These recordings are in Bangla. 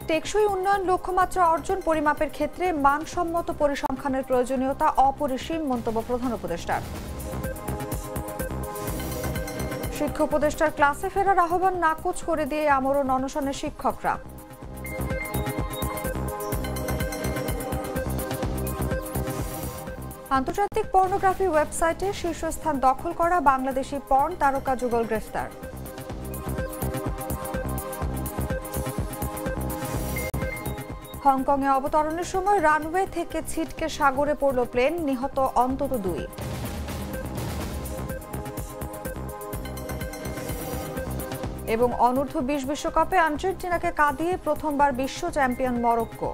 টেকসই উন্নয়ন লক্ষ্যমাত্রা অর্জন পরিমাপের ক্ষেত্রে মানসম্মত পরিসংখ্যানের প্রয়োজনীয়তা অপরিসীম মন্তব্য প্রধান উপদেষ্টার। শিক্ষা উপদেষ্টার ক্লাসে ফেরার আহ্বান নাকচ করে দিয়ে আমরণ অনশনের শিক্ষকরা। আন্তর্জাতিক পর্নোগ্রাফি ওয়েবসাইটে শীর্ষস্থান দখল করা বাংলাদেশি পর্ন তারকা যুগল গ্রেফতার। হংকংয়ে অবতরণের সময় রানওয়ে থেকে ছিটকে সাগরে পড়ল প্লেন, নিহত অন্তত 2। এবং অনূর্ধ্ব 20 বিশ্বকাপে আর্জেন্টিনাকে কাঁদিয়ে প্রথমবার বিশ্ব চ্যাম্পিয়ন মরক্কো।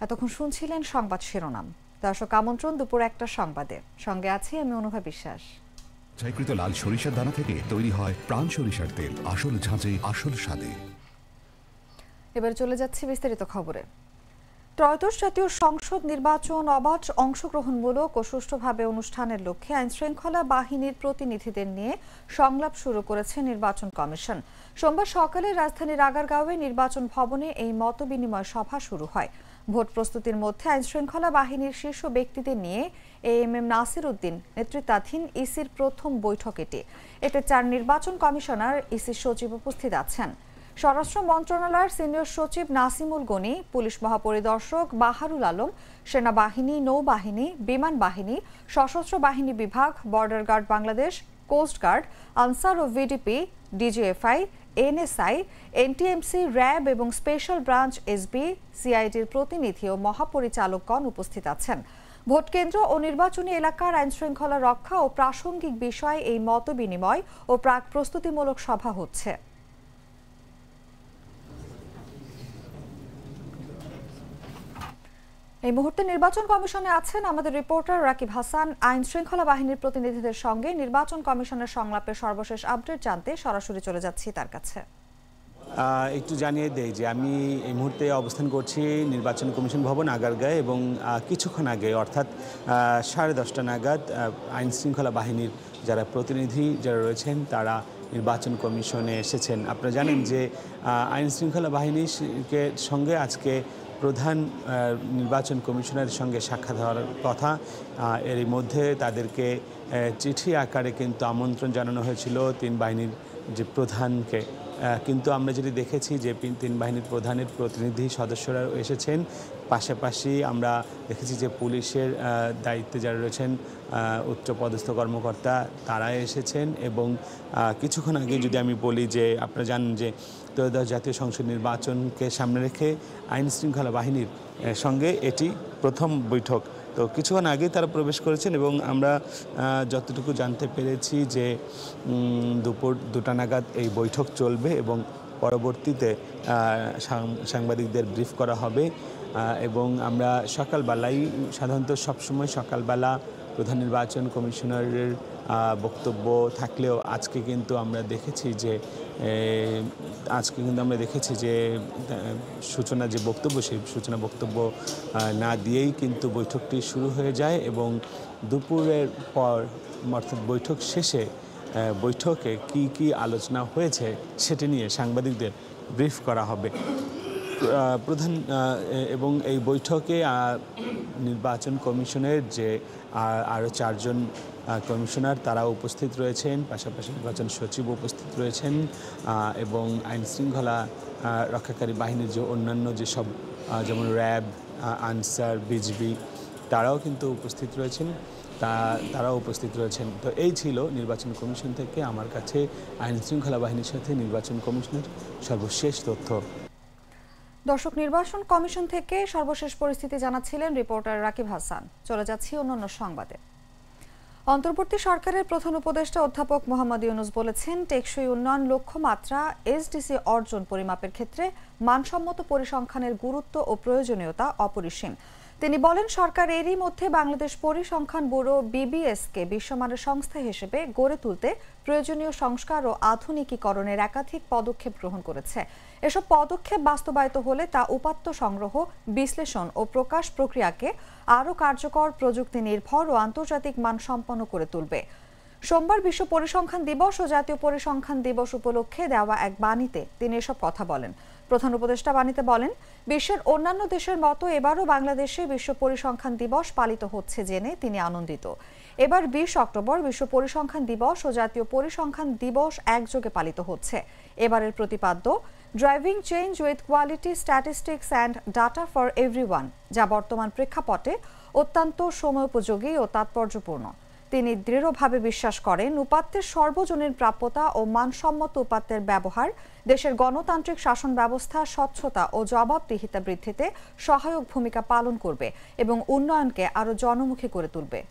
এতক্ষণ শুনছিলেন সংবাদ শিরোনাম। দর্শক, আমন্ত্রণ দুপুর 1টার সংবাদে। সঙ্গে আছি আমি অনুভা বিশ্বাস। ছাইকৃত লাল সরিষার দানা থেকে তৈরি হয় প্রাণ সরিষার তেল, আসল ঝাঁঝে আসল স্বাদে। এবার চলে যাচ্ছি বিস্তারিত খবরে। ত্রয়োদশ জাতীয় সংসদ নির্বাচন অবাধ, অংশগ্রহণমূলক ও সুষ্ঠুভাবে অনুষ্ঠানের লক্ষ্যে আইনশৃঙ্খলা বাহিনীর প্রতিনিধিদের নিয়ে সংলাপ শুরু করেছে নির্বাচন কমিশন। সোমবার সকালে রাজধানীর আগারগাঁওয়ে নির্বাচন ভবনে এই মতবিনিময় সভা শুরু হয়। ভোট প্রস্তুতির মধ্যে আইনশৃঙ্খলা বাহিনীর শীর্ষ ব্যক্তিদের নিয়ে এএমএম নাসির উদ্দিন নেতৃত্বাধীন ইসির প্রথম বৈঠক এটি। এতে 4 নির্বাচন কমিশনার, ইসির সচিব উপস্থিত আছেন। স্বরাষ্ট্র মন্ত্রণালয়ের সিনিয়র সচিব নাসিমুল গনি, পুলিশ মহাপরিদর্শক বাহারুল আলম, সেনাবাহিনী, নৌবাহিনী, বিমান বাহিনী, সশস্ত্র বাহিনী বিভাগ, border guard Bangladesh, coast guard, Ansar ও VDP, DGFI, NSI, NTMC, RAB এবং স্পেশাল ব্রাঞ্চ এসবি, সিআইডির প্রতিনিধি ও মহাপরিচালকগণ উপস্থিত আছেন। ভোট কেন্দ্র ও নির্বাচনী এলাকার আইনশৃঙ্খলা রক্ষা ও প্রাসঙ্গিক বিষয়ে এই মতবিনিময় ও প্রাক প্রস্তুতিমূলক সভা হচ্ছে। এই মুহূর্তে নির্বাচন কমিশনে আছেন আমাদের রিপোর্টার রাকিব হাসান। আইন শৃঙ্খলা বাহিনীর প্রতিনিধিদের সঙ্গে নির্বাচন কমিশনের সংলাপের সর্বশেষ আপডেট জানতে সরাসরি চলে যাচ্ছি তার কাছে। একটু জানিয়ে দেই যে আমি এই মুহূর্তে অবস্থান করছি নির্বাচন কমিশন ভবন আগারগাঁয়ে এবং কিছুক্ষণ আগে অর্থাৎ 10:30 নাগাদ আইন শৃঙ্খলা বাহিনীর যারা প্রতিনিধি যারা রয়েছেন তারা নির্বাচন কমিশনে এসেছেন। আপনারা জানেন যে আইন শৃঙ্খলা বাহিনীর সঙ্গে আজকে প্রধান নির্বাচন কমিশনারের সঙ্গে সাক্ষাৎ হওয়ার কথা। এর মধ্যে তাদেরকে চিঠি আকারে কিন্তু আমন্ত্রণ জানানো হয়েছিল 3 বাহিনীর যে প্রধানকে, কিন্তু আমরা যেটি দেখেছি যে 3 বাহিনীর প্রধানের প্রতিনিধি সদস্যরা এসেছেন। পাশাপাশি আমরা দেখেছি যে পুলিশের দায়িত্বে যারা রয়েছেন উচ্চপদস্থ কর্মকর্তা তারা এসেছেন। এবং কিছুক্ষণ আগে যদি আমি বলি যে আপনারা জানেন যে ত্রয়োদশ জাতীয় সংসদ নির্বাচনকে সামনে রেখে আইন শৃঙ্খলা বাহিনীর সঙ্গে এটি প্রথম বৈঠক। তো কিছুক্ষণ আগে তারা প্রবেশ করেছেন এবং আমরা যতটুকু জানতে পেরেছি যে দুপুর 2টা নাগাদ এই বৈঠক চলবে এবং পরবর্তীতে সাংবাদিকদের ব্রিফ করা হবে। এবং আমরা সকালবেলাই, সাধারণত সবসময় সকালবেলা প্রধান নির্বাচন কমিশনারের বক্তব্য থাকলেও আজকে কিন্তু আমরা দেখেছি যে সূচনা যে বক্তব্য, সেই সূচনা বক্তব্য না দিয়েই কিন্তু বৈঠকটি শুরু হয়ে যায় এবং দুপুরের পর অর্থাৎ বৈঠক শেষে বৈঠকে কি আলোচনা হয়েছে সেটি নিয়ে সাংবাদিকদের ব্রিফ করা হবে প্রধান। এবং এই বৈঠকে নির্বাচন কমিশনের যে আরও 4 জন কমিশনার তারা উপস্থিত রয়েছেন, পাশাপাশি নির্বাচন সচিব উপস্থিত রয়েছেন এবং আইন শৃঙ্খলা রক্ষাকারী বাহিনীর যে অন্যান্য যেসব যেমন র্যাব, আনসার, বিজিবি তারাও কিন্তু উপস্থিত রয়েছেন। তো এই ছিল নির্বাচন কমিশন থেকে আমার কাছে আইন শৃঙ্খলা বাহিনীর সাথে নির্বাচন কমিশনের সর্বশেষ তথ্য। দর্শক, নির্বাচন কমিশন থেকে সর্বশেষ পরিস্থিতি জানাচ্ছিলেন রিপোর্টার রাকিব হাসান। চলে যাচ্ছি অন্যান্য সংবাদে। অন্তর্বর্তী সরকারের প্রধান উপদেষ্টা অধ্যাপক মোহাম্মদ ইউনূস বলেছেন, টেকসই উন্নয়ন লক্ষ্যমাত্রা এসডিসি অর্জন পরিমাপের ক্ষেত্রে মানসম্মত পরিসংখ্যানের গুরুত্ব ও প্রয়োজনীয়তা অপরিসীম। তিনি বলেন, সরকার এরই মধ্যে বাংলাদেশ পরিসংখ্যান ব্যুরো BBS-কে বিশ্বমানের সংস্থা হিসেবে গড়ে তুলতে প্রয়োজনীয় সংস্কার ও আধুনিকীকরণের একাধিক পদক্ষেপ গ্রহণ করেছে। এসব পদক্ষেপ বাস্তবায়িত হলে তা উপাত্ত সংগ্রহ, বিশ্লেষণ ও প্রকাশ প্রক্রিয়াকে আরও কার্যকর, প্রযুক্তি নির্ভর ও আন্তর্জাতিক মানসম্পন্ন করে তুলবে। সোমবার বিশ্ব পরিসংখ্যান দিবস ও জাতীয় পরিসংখ্যান দিবস উপলক্ষে দেওয়া এক বাণীতে তিনি এসব কথা বলেন। প্রধান উপদেষ্টা বাণীতে বলেন, বিশ্বের অন্যান্য দেশের মতো এবারও বাংলাদেশে বিশ্ব পরিসংখ্যান দিবস পালিত হচ্ছে জেনে তিনি আনন্দিত। এবার 20 অক্টোবর বিশ্ব পরিসংখ্যান দিবস ও জাতীয় পরিসংখ্যান দিবস একযোগে পালিত হচ্ছে। এবারের প্রতিপাদ্য driving change with quality statistics and data for everyone, যা বর্তমান প্রেক্ষাপটে অত্যন্ত সময়োপযোগী ও তাৎপর্যপূর্ণ। তিনি দৃঢ়ভাবে বিশ্বাস করেন, উপাত্তের সর্বজনীন প্রাপ্যতা ও মানসম্মত উপাত্তের ব্যবহার দেশের গণতান্ত্রিক শাসন ব্যবস্থা, স্বচ্ছতা ও জবাবদিহিতা বৃদ্ধিতে সহায়ক ভূমিকা পালন করবে এবং উন্নয়নকে আরও জনমুখী করে তুলবে।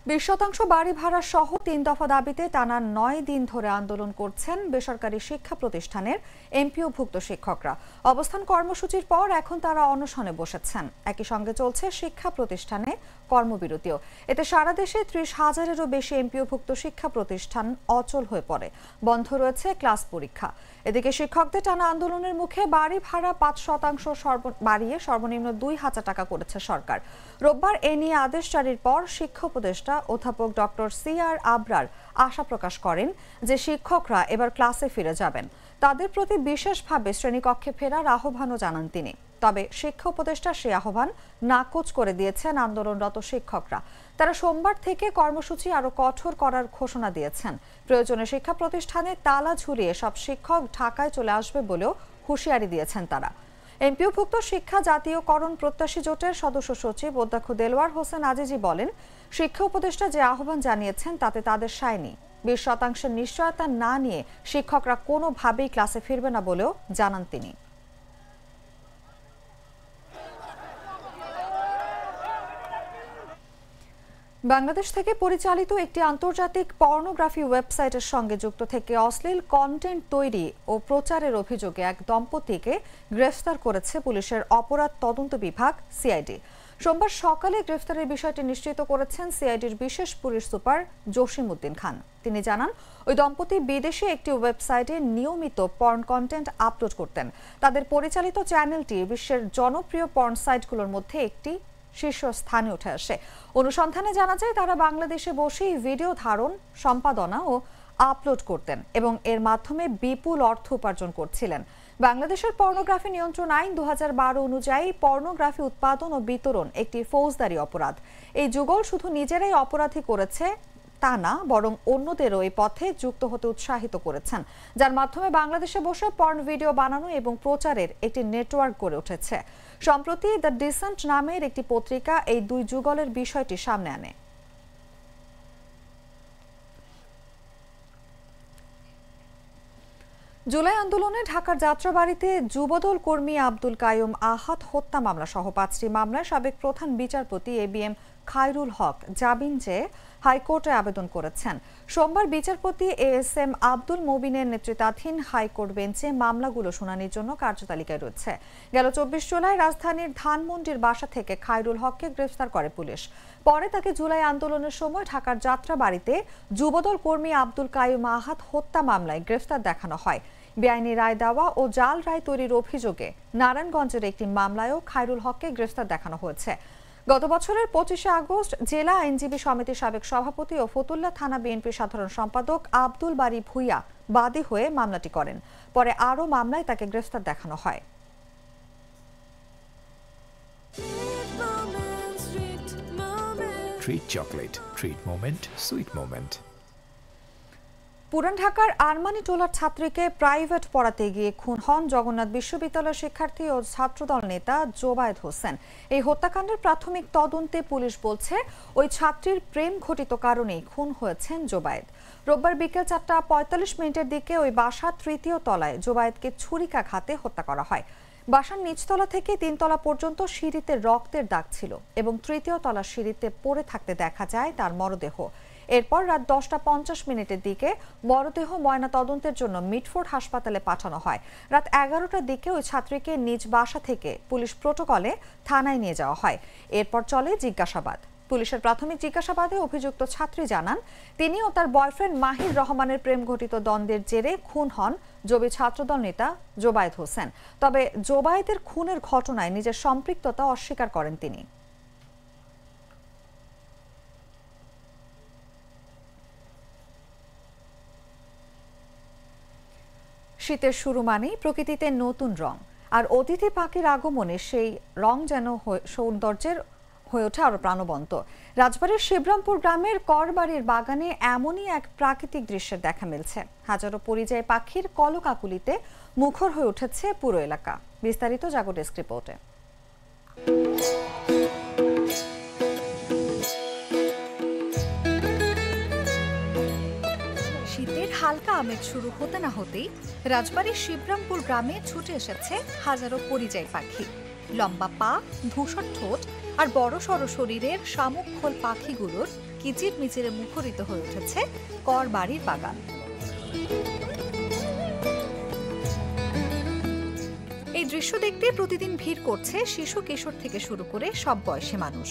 20% বাড়ি ভাড়া সহ 3 দফা দাবিতে টানা 9 দিন ধরে আন্দোলন করছেন বেসরকারি শিক্ষা প্রতিষ্ঠানের এমপিওভুক্ত শিক্ষকরা। অবস্থান কর্মসূচির পর এখন তারা অনশনে বসেছেন। একই সঙ্গে চলছে শিক্ষা প্রতিষ্ঠানে কর্মবিরতিও। এতে সারা দেশে 30,000-এরও বেশি এমপিওভুক্ত শিক্ষা প্রতিষ্ঠান অচল হয়ে পড়ে। বন্ধ রয়েছে ক্লাস পরীক্ষা। এদিকে শিক্ষকদের টানা আন্দোলনের মুখে বাড়ি ভাড়া 5% বাড়িয়ে সর্বনিম্ন 2,000 টাকা করেছে সরকার। রোববার এ নিয়ে আদেশ জারির পর শিক্ষা উপদেষ্টা অধ্যাপক ডক্টর CR আবরার আশা প্রকাশ করেন যে শিক্ষকরা এবার ক্লাসে ফিরে যাবেন। তাদের প্রতি বিশেষভাবে শ্রেণীকক্ষে ফেরার আহ্বানও জানান তিনি। তবে শিক্ষা উপদেষ্টা সে আহ্বান নাকচ করে দিয়েছেন আন্দোলনরত শিক্ষকরা। তারা সোমবার থেকে কর্মসূচি আরও কঠোর করার ঘোষণা দিয়েছেন। প্রয়োজনে শিক্ষা প্রতিষ্ঠানে তালা ঝুলিয়ে সব শিক্ষক ঢাকায় চলে আসবে বলেও হুঁশিয়ারি দিয়েছেন তারা। এমপিওভুক্ত শিক্ষা জাতীয়করণ প্রত্যাশী জোটের সদস্য সচিব অধ্যক্ষ দেলোয়ার হোসেন আজিজি বলেন, শিক্ষা উপদেষ্টা যে আহ্বান জানিয়েছেন তাতে তাদের সায় নেই। 20% নিশ্চয়তা না নিয়ে শিক্ষকরা কোনোভাবেই ক্লাসে ফিরবে না বলেও জানান তিনি। বাংলাদেশ থেকে পরিচালিত একটি আন্তর্জাতিক পর্নোগ্রাফি ওয়েবসাইটের সঙ্গে যুক্ত থেকে অশ্লীল কন্টেন্ট তৈরি ও প্রচারের অভিযোগে এক দম্পতিকে গ্রেফতার করেছে পুলিশের অপরাধ তদন্ত বিভাগ সিআইডি। সোমবার সকালে গ্রেফতারের বিষয়টি নিশ্চিত করেছেন সিআইডির বিশেষ পুলিশ সুপার জসিম উদ্দিন খান। তিনি জানান, ওই দম্পতি বিদেশে একটি ওয়েবসাইটে নিয়মিত পর্ন কন্টেন্ট আপলোড করতেন। তাদের পরিচালিত চ্যানেলটি বিশ্বের জনপ্রিয় পর্ন সাইটগুলোর মধ্যে একটি শীর্ষস্থানে উঠে আসে। অনুসন্ধানে জানা যায়, তারা বাংলাদেশে বসেই ভিডিও ধারণ, সম্পাদনা ও আপলোড করতেন এবং এর মাধ্যমে বিপুল অর্থ উপার্জন করছিলেন। বাংলাদেশের পর্নোগ্রাফি নিয়ন্ত্রণ আইন 2012 অনুযায়ী পর্নোগ্রাফি উৎপাদন ও বিতরণ একটি ফৌজদারি অপরাধ। এই যুগল শুধু নিজেরাই অপরাধী করেছে তা না, বরং অন্যদেরও এই পথে যুক্ত হতে উৎসাহিত করেছেন, যার মাধ্যমে বাংলাদেশে বসে পর্ন ভিডিও বানানো এবং প্রচারের একটি নেটওয়ার্ক গড়ে উঠেছে। সম্প্রতি দ্য ডিসেন্ট নামের একটি পত্রিকা এই দুই যুগলের বিষয়টি সামনে আনে। জুলাই আন্দোলনে ঢাকার যাত্রাবাড়ীতে যুবদল কর্মী আব্দুল কাইয়ুম আহাদ হত্যা মামলা সহ 5টি মামলায় সাবেক প্রধান বিচারপতি ABM খায়রুল হক জামিন চেয়ে হাইকোর্টে আবেদন করেছেন। সোমবার বিচারপতি ASM আব্দুল মোবিনের নেতৃত্বাধীন হাইকোর্ট বেঞ্চে মামলাগুলো শুনানির জন্য কার্যতালিকায় রয়েছে। গেল 24 জুলাই রাজধানীর ধানমন্ডির বাসা থেকে খায়রুল হককে গ্রেফতার করে পুলিশ। পরে তাকে জুলাই আন্দোলনের সময় ঢাকার যাত্রাবাড়ীতে যুবদল কর্মী আব্দুল কাইয়ুম আহাদ হত্যা মামলায় গ্রেফতার দেখানো হয়। বেআইনি রায় দেওয়া ও জাল রায় তৈরির অভিযোগে নারায়ণগঞ্জের একটি মামলায়ও খায়রুল হককে গ্রেফতার দেখানো হয়েছে। গত বছরের 25শে আগস্ট জেলা আইনজীবী সমিতির সাবেক সভাপতি ও ফতুল্লা থানা বিএনপির সাধারণ সম্পাদক আব্দুল বারী ভূঁইয়া বাদী হয়ে মামলাটি করেন। পরে আরও মামলায় তাকে গ্রেফতার দেখানো হয়। Treat chocolate. Treat moment. Sweet moment. পুরান ঢাকার আরমানি টোলার ছাত্রীকে প্রাইভেট পড়াতে গিয়ে খুন হন জগন্নাথ বিশ্ববিদ্যালয়ের শিক্ষার্থী ও ছাত্রদল নেতা জোবায়েদ হোসেন। এই হত্যাকাণ্ডের প্রাথমিক তদন্তে পুলিশ বলছে, ওই ছাত্রীর প্রেম ঘটিত কারণেই খুন হয়েছেন জোবায়েদ। রোববার বিকেল 4:45 দিকে ওই বাসার 3য় তলায় জোবায়েদকে ছুরিকাঘাতে হত্যা করা হয়। বাসার নিচতলা থেকে 3 তলা পর্যন্ত সিঁড়িতে রক্তের দাগ ছিল এবং 3য় তলার সিঁড়িতে পড়ে থাকতে দেখা যায় তার মরদেহ। এরপর রাত 10:50 দিকে মরদেহ ময়না তদন্তের জন্য মিটফোর্ড হাসপাতালে পাঠানো হয়। রাত 11টার দিকে ওই ছাত্রীকে নিজ বাসা থেকে পুলিশ প্রটোকলে থানায় নিয়ে যাওয়া হয়। এরপর চলে জিজ্ঞাসাবাদ। পুলিশের প্রাথমিক জিজ্ঞাসাবাদে অভিযুক্ত ছাত্রী জানান, তিনি ও তার বয়ফ্রেন্ড মাহির রহমানের প্রেম ঘটিত দ্বন্দ্বের জেরে খুন হন জবি ছাত্রদল নেতা জোবায়েদ হোসেন। তবে জোবায়েদের খুনের ঘটনায় নিজের সম্পৃক্ততা অস্বীকার করেন তিনি। শীতের শুরু মানেই প্রকৃতিতে নতুন রং, আর অতিথি পাখির আগমনে সেই রং যেন সৌন্দর্যের হয়ে ওঠে আরো প্রাণবন্ত। রাজবাড়ীর শিবরামপুর গ্রামের করবাড়ির বাগানে এমনই এক প্রাকৃতিক দৃশ্যের দেখা মিলছে। হাজারো পরিযায়ী পাখির কলকাকুলিতে মুখর হয়ে উঠেছে পুরো এলাকা। বিস্তারিত জাগো ডেস্ক রিপোর্টে। শীতের হালকা আমেজ শুরু হতে না হতেই রাজবাড়ীর শিবরামপুর গ্রামে ছুটে এসেছে হাজারো পরিযায়ী পাখি। লম্বা পা, ধূসর ঠোঁট আর বড় সড় শরীরের শামুক খোল পাখিগুলোর কিচির মিচিরে মুখরিত হয়ে উঠেছে করবাড়ির বাগান। এই দৃশ্য দেখতে প্রতিদিন ভিড় করছে শিশু কিশোর থেকে শুরু করে সব বয়সী মানুষ।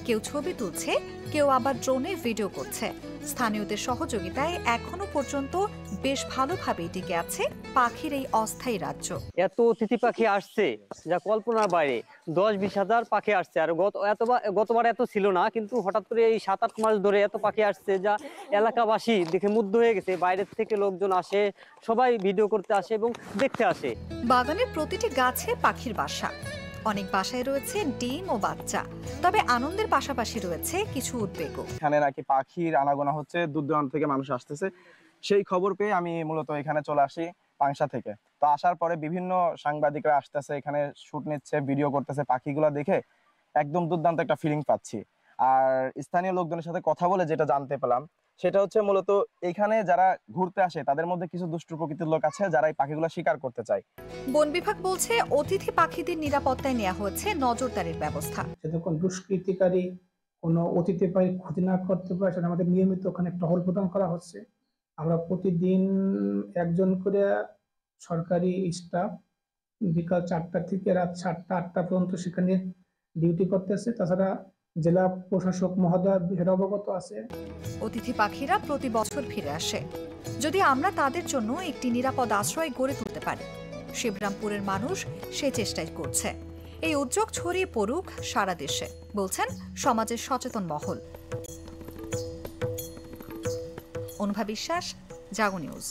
কেউ ছবি তুলছে, কেউ আবার ড্রোনে ভিডিও করছে। স্থানীয়দের সহযোগিতায় এখনো পর্যন্ত বেশ ভালোভাবেই টিকে আছে পাখির এই অস্থায়ী রাজ্য। এত অতিথি পাখি আসছে যা কল্পনার বাইরে। 10-20 হাজার পাখি আসছে, আর গতবার এত ছিল না, কিন্তু হঠাৎ করে এই 7-8 মাস ধরে এত পাখি আসছে যা এলাকাবাসী দেখে মুগ্ধ হয়ে গেছে। বাইরের থেকে লোকজন আসে, সবাই ভিডিও করতে আসে এবং দেখতে আসে। বাগানের প্রতিটি গাছে পাখির বাসা। অনেক বাসায় রয়েছে ডিম ও বাচ্চা। তবে আনন্দের পাশাপাশি রয়েছে কিছু উদ্বেগও। এখানে নাকি পাখির আনাগোনা হচ্ছে, দূর দূরান্ত থেকে মানুষ আসতেছে। সেই খবর পেয়ে আমি মূলত এখানে চলে আসি পাংশা থেকে। তো আসার পরে বিভিন্ন সাংবাদিকরা আসতেছে, এখানে শুট নিচ্ছে, ভিডিও করতেছে। পাখিগুলো দেখে একদম দুর্দান্ত একটা ফিলিং পাচ্ছি। আর স্থানীয় লোকজনের সাথে কথা বলে যেটা জানতে পেলাম, সেটা হচ্ছে মূলত এখানে যারা ঘুরতে আসে তাদের মধ্যে কিছু দুষ্টু প্রকৃতির লোক আছে যারা এই পাখিগুলো শিকার করতে চায়। বন বিভাগ বলছে অতিথি পাখিদের নিরাপত্তায় নেওয়া হয়েছে নজরদারির ব্যবস্থা। যাতে কোনো দুষ্কৃতিকারী কোনো অতিথি পাখি ক্ষতি না করতে পারে সেটা আমাদের নিয়মিত ওখানে টহল প্রদান করা হচ্ছে। আমরা প্রতিদিন একজন করে সরকারি স্টাফ বিকাল 4টা থেকে রাত 7টা-8টা পর্যন্ত সেখানে ডিউটি করতেছে। তাছাড়া জেলা প্রশাসক মহোদয় বিষয়ে অবগত আছে। অতিথি পাখিরা প্রতি বছর ফিরে আসে যদি আমরা তাদের জন্য একটি নিরাপদ আশ্রয় গড়ে তুলতে পারি। শিবরামপুরের মানুষ সে চেষ্টাই করছে। এই উদ্যোগ ছড়িয়ে পড়ুক সারা দেশে, বলছেন সমাজের সচেতন মহল। অনুভা বিশ্বাস, জাগো নিউজ।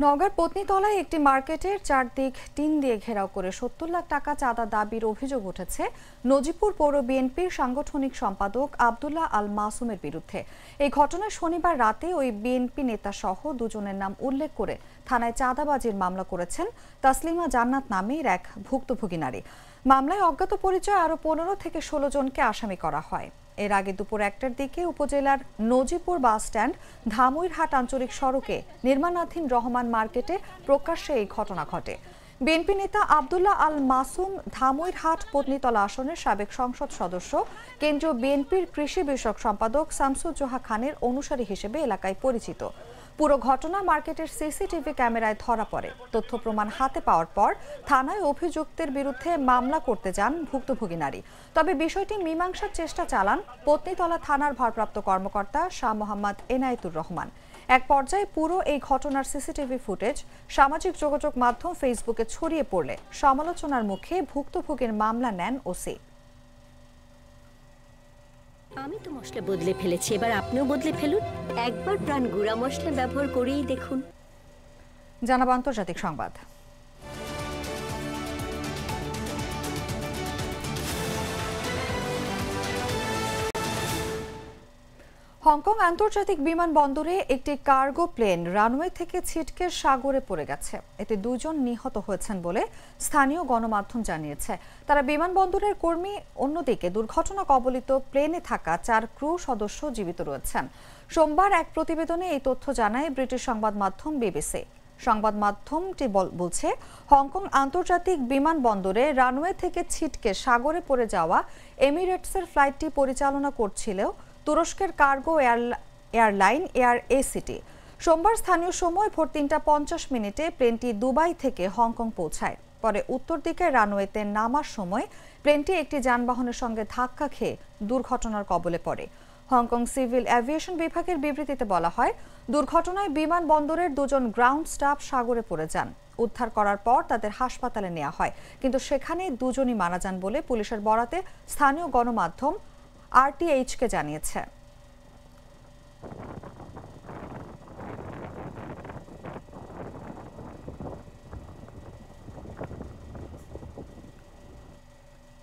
নওগাঁর পত্নীতলায় একটি মার্কেটের চারদিক টিন দিয়ে ঘেরাও করে 70 লাখ টাকা চাঁদা দাবির অভিযোগ উঠেছে নজিপুর পৌর বিএনপির সাংগঠনিক সম্পাদক আব্দুল্লাহ আল মাসুমের বিরুদ্ধে। এই ঘটনায় শনিবার রাতে ওই বিএনপি নেতা সহ দুজনের নাম উল্লেখ করে থানায় চাঁদাবাজির মামলা করেছেন তাসলিমা জান্নাত নামের এক ভুক্তভোগী নারী। মামলায় অজ্ঞাত পরিচয় আরও 15 থেকে 16 জনকে আসামি করা হয়। এর আগে দুপুর 1টার দিকে উপজেলার নজিপুর বাস স্ট্যান্ড ধামইরহাট আঞ্চলিক সড়কে নির্মাণাধীন রহমান মার্কেটে প্রকাশ্যে এই ঘটনা ঘটে। বিএনপি নেতা আব্দুল্লাহ আল মাসুম ধামইরহাট পত্নীতলা আসনের সাবেক সংসদ সদস্য, কেন্দ্রীয় বিএনপির কৃষি বিষয়ক সম্পাদক শামসুজ্জোহা খানের অনুসারী হিসেবে এলাকায় পরিচিত। পুরো ঘটনা মার্কেটের সিসিটিভি ক্যামেরায় ধরা পড়ে। তথ্য প্রমাণ হাতে পাওয়ার পর থানায় অভিযুক্তের বিরুদ্ধে মামলা করতে যান ভুক্তভোগী নারী। তবে বিষয়টি মীমাংসার চেষ্টা চালান পত্নীতলা থানার ভারপ্রাপ্ত কর্মকর্তা শাহ মোহাম্মদ এনায়েতুর রহমান। এক পর্যায়ে পুরো এই ঘটনার সিসিটিভি ফুটেজ সামাজিক যোগাযোগ মাধ্যম ফেসবুকে ছড়িয়ে পড়লে সমালোচনার মুখে ভুক্তভোগীর মামলা নেন ওসি। আমি তো মশলা বদলে ফেলেছি, এবার আপনিও বদলে ফেলুন। একবার প্রাণ গুঁড়া মশলা ব্যবহার করেই দেখুন। জানাবো আন্তর্জাতিক সংবাদ। হংকং আন্তর্জাতিক বিমানবন্দরে একটি কার্গো প্লেন রানওয়ে থেকে ছিটকে সাগরে পড়ে গেছে। এতে 2 জন নিহত হয়েছেন বলে স্থানীয় গণমাধ্যম জানিয়েছে। তারা বিমানবন্দরের কর্মী। অন্যদিকে দুর্ঘটনা কবলিত প্লেনে থাকা 4 ক্রু সদস্য জীবিত রয়েছেন। সোমবার এক প্রতিবেদনে এই তথ্য জানায় ব্রিটিশ সংবাদ মাধ্যম বিবিসি। সংবাদ মাধ্যমটি বলছে, হংকং আন্তর্জাতিক বিমানবন্দরে রানওয়ে থেকে ছিটকে সাগরে পড়ে যাওয়া এমিরেটসের ফ্লাইটটি পরিচালনা করছিল তুরস্কের কার্গো এয়ারলাইন এয়ার এসিটি। সোমবার স্থানীয় সময় ভোর ৩:৫০ প্লেনটি দুবাই থেকে হংকং পৌঁছায়। পরে উত্তর দিকে রানওয়েতে নামার সময় প্লেনটি একটি যানবাহনের সঙ্গে ধাক্কা খেয়ে দুর্ঘটনার কবলে পড়ে। হংকং সিভিল এভিয়েশন বিভাগের বিবৃতিতে বলা হয়, দুর্ঘটনায় বিমানবন্দরের 2 জন গ্রাউন্ড স্টাফ সাগরে পড়ে যান। উদ্ধার করার পর তাদের হাসপাতালে নেওয়া হয়, কিন্তু সেখানে 2 জনই মারা যান বলে পুলিশের বরাতে স্থানীয় গণমাধ্যম RTH-কে জানিয়েছে।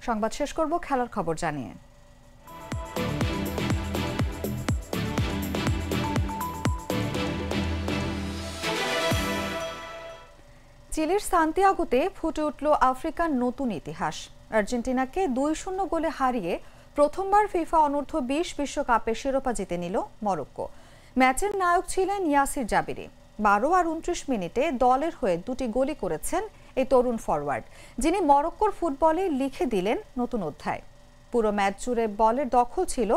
সংবাদ শেষ করব খেলার খবর জানিয়ে। চিলির সান্তিয়াগোতে ফুটে উঠল আফ্রিকার নতুন ইতিহাস। আর্জেন্টিনাকে 2-0 গোলে হারিয়ে প্রথমবার ফিফা অনূর্ধ্ব 20 বিশ্বকাপের শিরোপা জিতে নিল মরক্কো। ম্যাচের নায়ক ছিলেন ইয়াসির জাবিরি। 12 আর 29 মিনিটে দলের হয়ে 2টি গোলই করেছেন এই তরুণ ফরওয়ার্ড, যিনি মরক্কোর ফুটবলে লিখে দিলেন নতুন অধ্যায়। পুরো ম্যাচ জুড়ে বলের দখল ছিল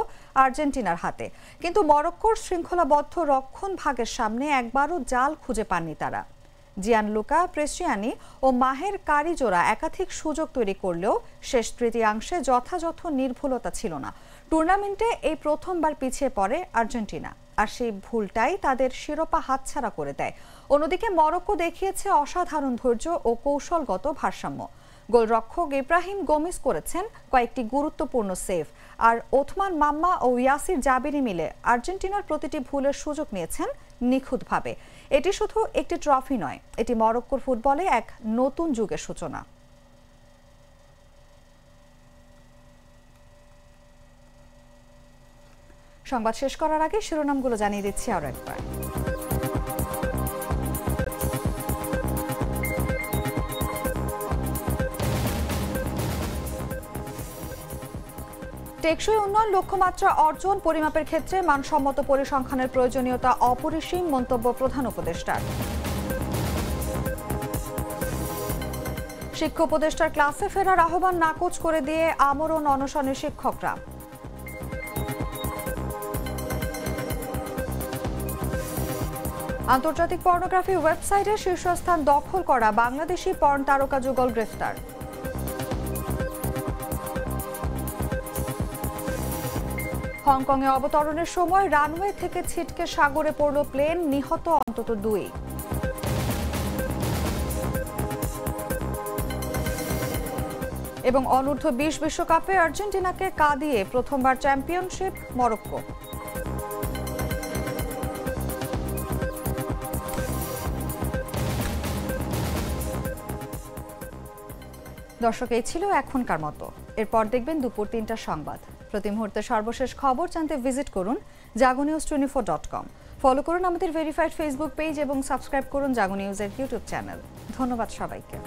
আর্জেন্টিনার হাতে, কিন্তু মরক্কোর শৃঙ্খলাবদ্ধ রক্ষণ ভাগের সামনে একবারও জাল খুঁজে পাননি তারা। জিয়ানলুকা প্রেসিয়ানি ও মাহের কারিজোরা একাধিক সুযোগ তৈরি করলেও শেষ তৃতীয়াংশে যথাযথ নির্ভুলতা ছিল না। টুর্নামেন্টে এই প্রথমবার পিছিয়ে পড়ে আর্জেন্টিনা, আর সেই ভুলটাই তাদের শিরোপা হাতছাড়া করে দেয়। অন্যদিকে মরক্কো দেখিয়েছে অসাধারণ ধৈর্য ও কৌশলগত ভারসাম্য। গোলরক্ষক ইব্রাহিম গোমিজ করেছেন কয়েকটি গুরুত্বপূর্ণ সেভ, আর ওথমান মাম্মা ও ইয়াসির জাবিরি মিলে আর্জেন্টিনার প্রতিটি ভুলের সুযোগ নিয়েছেন নিখুঁতভাবে। এটি শুধু একটি ট্রফি নয়, এটি মরক্কোর ফুটবলে এক নতুন যুগের সূচনা। সংবাদ শেষ করার আগে শিরোনামগুলো জানিয়ে দিচ্ছি আরো একবার। টেকসই উন্নয়ন লক্ষ্যমাত্রা অর্জন পরিমাপের ক্ষেত্রে মানসম্মত পরিসংখ্যানের প্রয়োজনীয়তা অপরিসীম, মন্তব্য প্রধান উপদেষ্টার। শিক্ষা উপদেষ্টার ক্লাসে ফেরার আহ্বান নাকচ করে দিয়ে আমরণ অনশনের শিক্ষকরা। আন্তর্জাতিক পর্নোগ্রাফি ওয়েবসাইটে শীর্ষস্থান দখল করা বাংলাদেশি পর্ন তারকা যুগল গ্রেফতার। হংকংয়ে অবতরণের সময় রানওয়ে থেকে ছিটকে সাগরে পড়ল প্লেন, নিহত অন্তত 2। এবং অনূর্ধ্ব 20 বিশ্বকাপে আর্জেন্টিনাকে কাঁদিয়ে প্রথমবার চ্যাম্পিয়নশিপ মরক্কো। দর্শক, এই ছিল এখনকার মতো। এরপর দেখবেন দুপুর 3টার সংবাদ। প্রতি মুহূর্তে সর্বশেষ খবর জানতে ভিজিট করুন jagonews24.com। ফলো করুন আমাদের ভেরিফাইড ফেসবুক পেজ এবং সাবস্ক্রাইব করুন জাগো নিউজের ইউটিউব চ্যানেল। ধন্যবাদ সবাইকে।